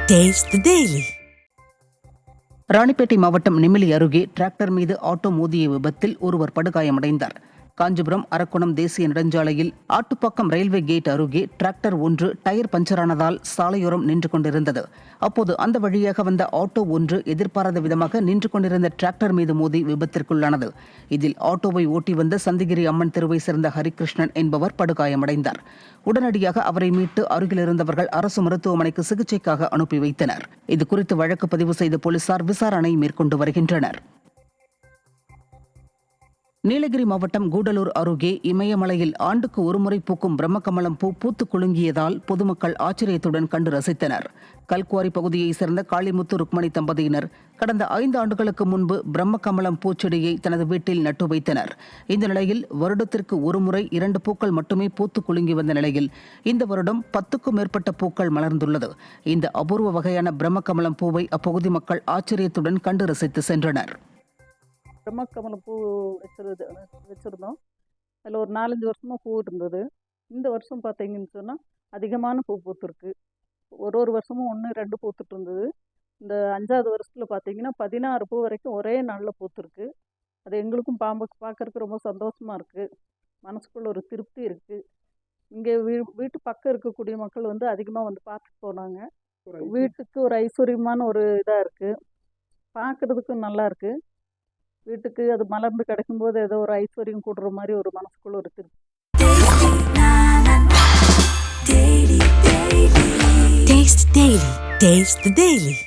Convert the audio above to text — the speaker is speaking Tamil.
Taste the Daily. ராணிப்பேட்டை மாவட்டம் நிமிலி அருகே டிராக்டர் மீது ஆட்டோ மோதிய விபத்தில் ஒருவர் படுகாயமடைந்தார். காஞ்சிபுரம் அரக்கோணம் தேசிய நெடுஞ்சாலையில் ஆட்டுப்பாக்கம் ரயில்வே கேட் அருகே டிராக்டர் ஒன்று டயர் பஞ்சரானதால் சாலையோரம் நின்று கொண்டிருந்தது. அப்போது அந்த வழியாக வந்த ஆட்டோ ஒன்று எதிர்பாராத விதமாக நின்று கொண்டிருந்த டிராக்டர் மீது மோதி விபத்திற்குள்ளானது. இதில் ஆட்டோவை ஓட்டி வந்த சந்திகிரி அம்மன் தெருவை சேர்ந்த ஹரிகிருஷ்ணன் என்பவர் படுகாயமடைந்தார். உடனடியாக அவரை மீட்டு அருகில் இருந்தவர்கள் அரசு மருத்துவமனைக்கு சிகிச்சைக்காக அனுப்பி வைத்தனர். இதுகுறித்து வழக்கு பதிவு செய்த போலீசார் விசாரணை மேற்கொண்டு வருகின்றனர். நீலகிரி மாவட்டம் கூடலூர் அருகே இமயமலையில் ஆண்டுக்கு ஒருமுறை பூக்கும் பிரம்மகமலம் பூ பூத்து குலுங்கியதால் பொதுமக்கள் ஆச்சரியத்துடன் கண்டு ரசித்தனர். கல்குவாரி பகுதியைச் சேர்ந்த காளிமுத்து ருக்மணி தம்பதியினர் கடந்த 5 ஆண்டுகளுக்கு முன்பு பிரம்மகமலம் பூச்செடியை தனது வீட்டில் நட்டு வைத்தனர். இந்த நிலையில் வருடத்திற்கு ஒருமுறை 2 பூக்கள் மட்டுமே பூத்து குலுங்கி வந்த நிலையில் இந்த வருடம் 10க்கும் மேற்பட்ட பூக்கள் மலர்ந்துள்ளது. இந்த அபூர்வ வகையான பிரம்மகமலம் பூவை அப்பகுதி மக்கள் ஆச்சரியத்துடன் கண்டு ரசித்து சென்றனர். பிரம்மகமலம் பூ வச்சுருந்தோம். அதில் ஒரு 4-5 வருஷமாக பூ இருந்தது. இந்த வருஷம் பார்த்தீங்கன்னு சொன்னால் அதிகமான பூ பூத்துருக்கு. ஒரு வருஷமும் 1-2 பூத்துட்டு இருந்தது. இந்த 5வது வருஷத்தில் பார்த்தீங்கன்னா 16 பூ வரைக்கும் ஒரே நாளில் பூத்துருக்கு. அது எங்களுக்கும் பார்க்கறதுக்கு ரொம்ப சந்தோஷமாக இருக்குது. மனசுக்குள்ள ஒரு திருப்தி இருக்குது. இங்கே வீட்டு பக்கம் இருக்கக்கூடிய மக்கள் வந்து அதிகமாக வந்து பார்த்துட்டு போனாங்க. வீட்டுக்கு ஒரு ஐஸ்வர்யமான ஒரு இதாக இருக்குது. பார்க்குறதுக்கும் நல்லா இருக்குது. வீட்டுக்கு அது மலர்ந்து கிடைக்கும்போது ஏதோ ஒரு ஐஸ்வர்யம் கூடுற மாதிரி ஒரு மனசுக்குள்ள ஒரு திருப்தி. Taste the Daily.